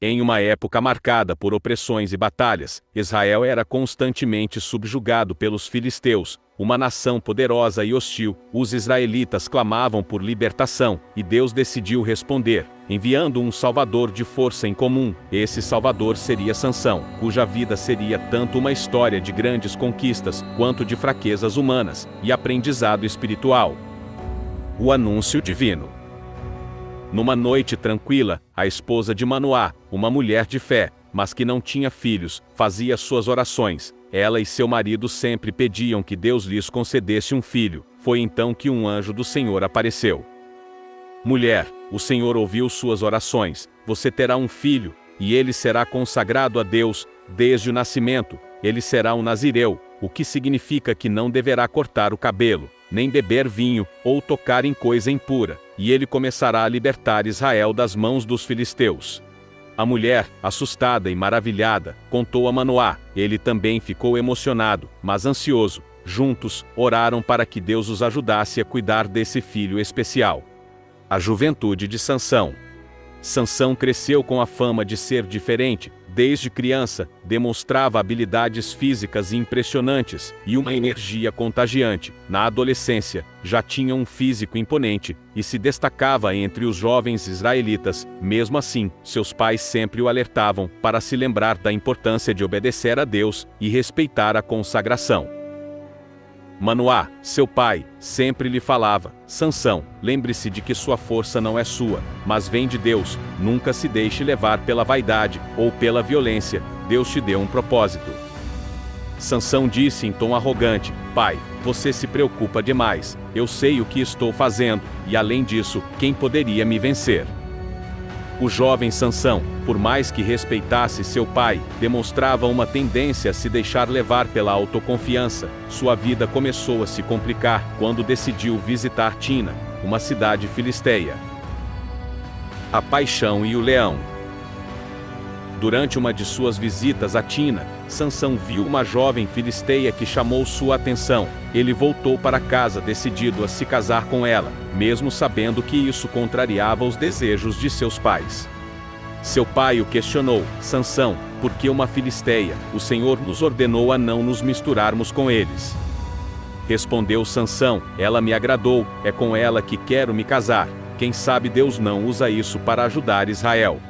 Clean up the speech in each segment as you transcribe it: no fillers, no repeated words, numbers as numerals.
Em uma época marcada por opressões e batalhas, Israel era constantemente subjugado pelos filisteus, uma nação poderosa e hostil. Os israelitas clamavam por libertação, e Deus decidiu responder, enviando um salvador de força incomum. Esse salvador seria Sansão, cuja vida seria tanto uma história de grandes conquistas, quanto de fraquezas humanas e aprendizado espiritual. O anúncio divino. Numa noite tranquila, a esposa de Manoá, uma mulher de fé, mas que não tinha filhos, fazia suas orações. Ela e seu marido sempre pediam que Deus lhes concedesse um filho. Foi então que um anjo do Senhor apareceu. Mulher, o Senhor ouviu suas orações. Você terá um filho, e ele será consagrado a Deus desde o nascimento. Ele será um nazireu, o que significa que não deverá cortar o cabelo, nem beber vinho, ou tocar em coisa impura, e ele começará a libertar Israel das mãos dos filisteus. A mulher, assustada e maravilhada, contou a Manoá. Ele também ficou emocionado, mas ansioso. Juntos, oraram para que Deus os ajudasse a cuidar desse filho especial. A juventude de Sansão. Sansão cresceu com a fama de ser diferente. Desde criança, demonstrava habilidades físicas impressionantes e uma energia contagiante. Na adolescência, já tinha um físico imponente e se destacava entre os jovens israelitas. Mesmo assim, seus pais sempre o alertavam para se lembrar da importância de obedecer a Deus e respeitar a consagração. Manoá, seu pai, sempre lhe falava: Sansão, lembre-se de que sua força não é sua, mas vem de Deus. Nunca se deixe levar pela vaidade ou pela violência. Deus te deu um propósito. Sansão disse em tom arrogante: Pai, você se preocupa demais. Eu sei o que estou fazendo, e além disso, quem poderia me vencer? O jovem Sansão, por mais que respeitasse seu pai, demonstrava uma tendência a se deixar levar pela autoconfiança. Sua vida começou a se complicar quando decidiu visitar Tina, uma cidade filisteia. A paixão e o leão. Durante uma de suas visitas a Tina, Sansão viu uma jovem filisteia que chamou sua atenção. Ele voltou para casa decidido a se casar com ela, mesmo sabendo que isso contrariava os desejos de seus pais. Seu pai o questionou: Sansão, por que uma filisteia? O Senhor nos ordenou a não nos misturarmos com eles. Respondeu Sansão: ela me agradou, é com ela que quero me casar. Quem sabe Deus não usa isso para ajudar Israel.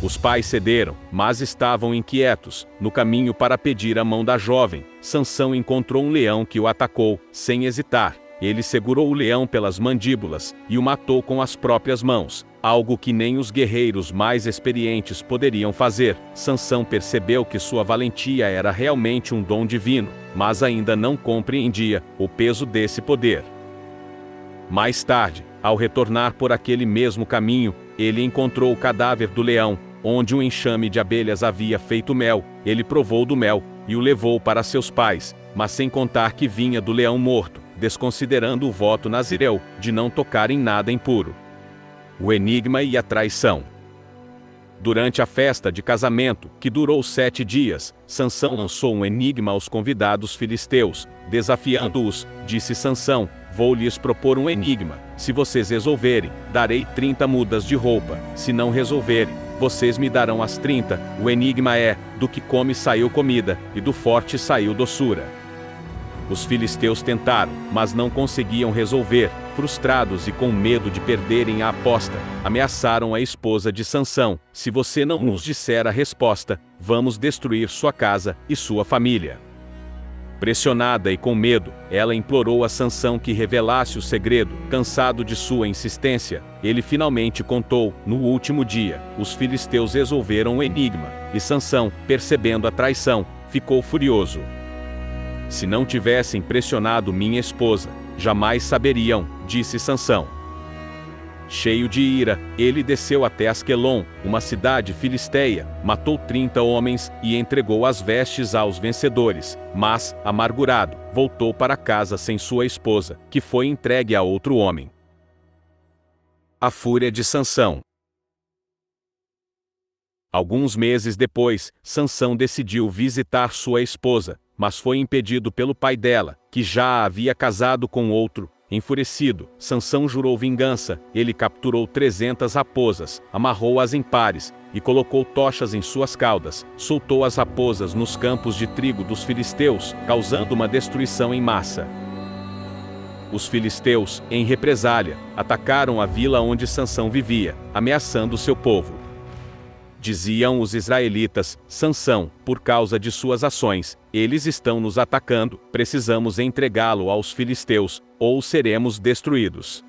Os pais cederam, mas estavam inquietos. No caminho para pedir a mão da jovem, Sansão encontrou um leão que o atacou. Sem hesitar, ele segurou o leão pelas mandíbulas e o matou com as próprias mãos, algo que nem os guerreiros mais experientes poderiam fazer. Sansão percebeu que sua valentia era realmente um dom divino, mas ainda não compreendia o peso desse poder. Mais tarde, ao retornar por aquele mesmo caminho, ele encontrou o cadáver do leão, onde um enxame de abelhas havia feito mel. Ele provou do mel e o levou para seus pais, mas sem contar que vinha do leão morto, desconsiderando o voto nazireu de não tocar em nada impuro. O enigma e a traição. Durante a festa de casamento, que durou 7 dias, Sansão lançou um enigma aos convidados filisteus. Desafiando-os, disse Sansão: vou lhes propor um enigma. Se vocês resolverem, darei 30 mudas de roupa. Se não resolverem, vocês me darão as 30. O enigma é: do que come saiu comida, e do forte saiu doçura. Os filisteus tentaram, mas não conseguiam resolver. Frustrados e com medo de perderem a aposta, ameaçaram a esposa de Sansão: se você não nos disser a resposta, vamos destruir sua casa e sua família. Pressionada e com medo, ela implorou a Sansão que revelasse o segredo. Cansado de sua insistência, ele finalmente contou. No último dia, os filisteus resolveram o enigma, e Sansão, percebendo a traição, ficou furioso. Se não tivessem pressionado minha esposa, jamais saberiam, disse Sansão. Cheio de ira, ele desceu até Asquelon, uma cidade filisteia, matou 30 homens e entregou as vestes aos vencedores. Mas, amargurado, voltou para casa sem sua esposa, que foi entregue a outro homem. A fúria de Sansão. Alguns meses depois, Sansão decidiu visitar sua esposa, mas foi impedido pelo pai dela, que já a havia casado com outro. Enfurecido, Sansão jurou vingança. Ele capturou 300 raposas, amarrou-as em pares, e colocou tochas em suas caudas. Soltou as raposas nos campos de trigo dos filisteus, causando uma destruição em massa. Os filisteus, em represália, atacaram a vila onde Sansão vivia, ameaçando seu povo. Diziam os israelitas: Sansão, por causa de suas ações, eles estão nos atacando, precisamos entregá-lo aos filisteus, ou seremos destruídos.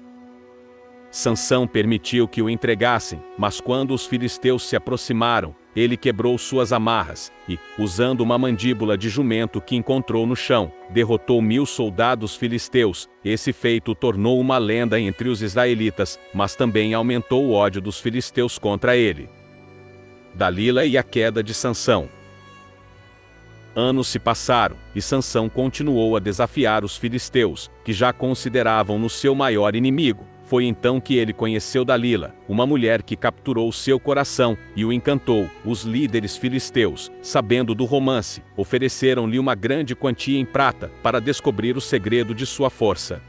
Sansão permitiu que o entregassem, mas quando os filisteus se aproximaram, ele quebrou suas amarras, e, usando uma mandíbula de jumento que encontrou no chão, derrotou 1000 soldados filisteus. Esse feito o tornou uma lenda entre os israelitas, mas também aumentou o ódio dos filisteus contra ele. Dalila e a queda de Sansão. Anos se passaram, e Sansão continuou a desafiar os filisteus, que já consideravam-no seu maior inimigo. Foi então que ele conheceu Dalila, uma mulher que capturou seu coração e o encantou. Os líderes filisteus, sabendo do romance, ofereceram-lhe uma grande quantia em prata para descobrir o segredo de sua força.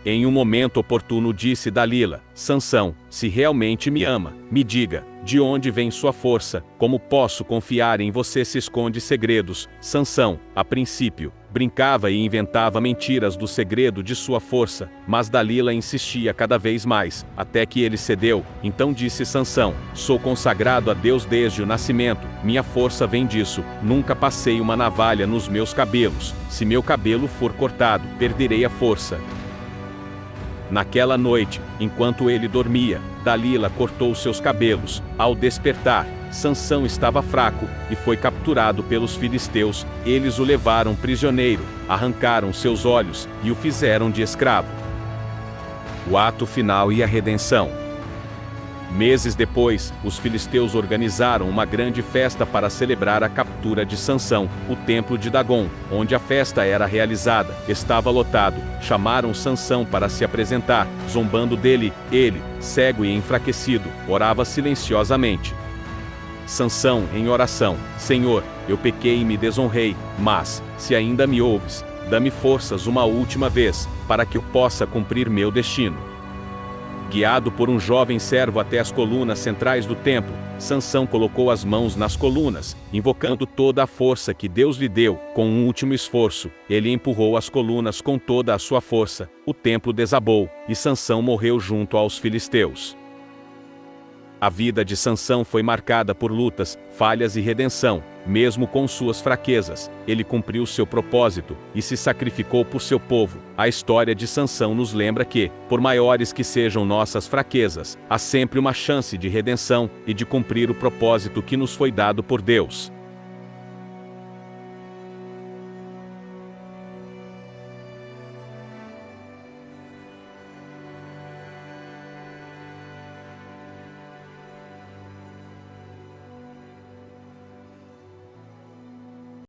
Em um momento oportuno disse Dalila: Sansão, se realmente me ama, me diga, de onde vem sua força? Como posso confiar em você se esconde segredos? Sansão, a princípio, brincava e inventava mentiras do segredo de sua força, mas Dalila insistia cada vez mais, até que ele cedeu. Então disse Sansão: sou consagrado a Deus desde o nascimento, minha força vem disso, nunca passei uma navalha nos meus cabelos, se meu cabelo for cortado, perderei a força. Naquela noite, enquanto ele dormia, Dalila cortou seus cabelos. Ao despertar, Sansão estava fraco e foi capturado pelos filisteus. Eles o levaram prisioneiro, arrancaram seus olhos e o fizeram de escravo. O ato final e a redenção. Meses depois, os filisteus organizaram uma grande festa para celebrar a captura de Sansão. O templo de Dagom, onde a festa era realizada, estava lotado. Chamaram Sansão para se apresentar, zombando dele. Ele, cego e enfraquecido, orava silenciosamente. Sansão, em oração: Senhor, eu pequei e me desonrei, mas, se ainda me ouves, dá-me forças uma última vez, para que eu possa cumprir meu destino. Guiado por um jovem servo até as colunas centrais do templo, Sansão colocou as mãos nas colunas, invocando toda a força que Deus lhe deu. Com um último esforço, ele empurrou as colunas com toda a sua força. O templo desabou, e Sansão morreu junto aos filisteus. A vida de Sansão foi marcada por lutas, falhas e redenção. Mesmo com suas fraquezas, ele cumpriu seu propósito e se sacrificou por seu povo. A história de Sansão nos lembra que, por maiores que sejam nossas fraquezas, há sempre uma chance de redenção e de cumprir o propósito que nos foi dado por Deus.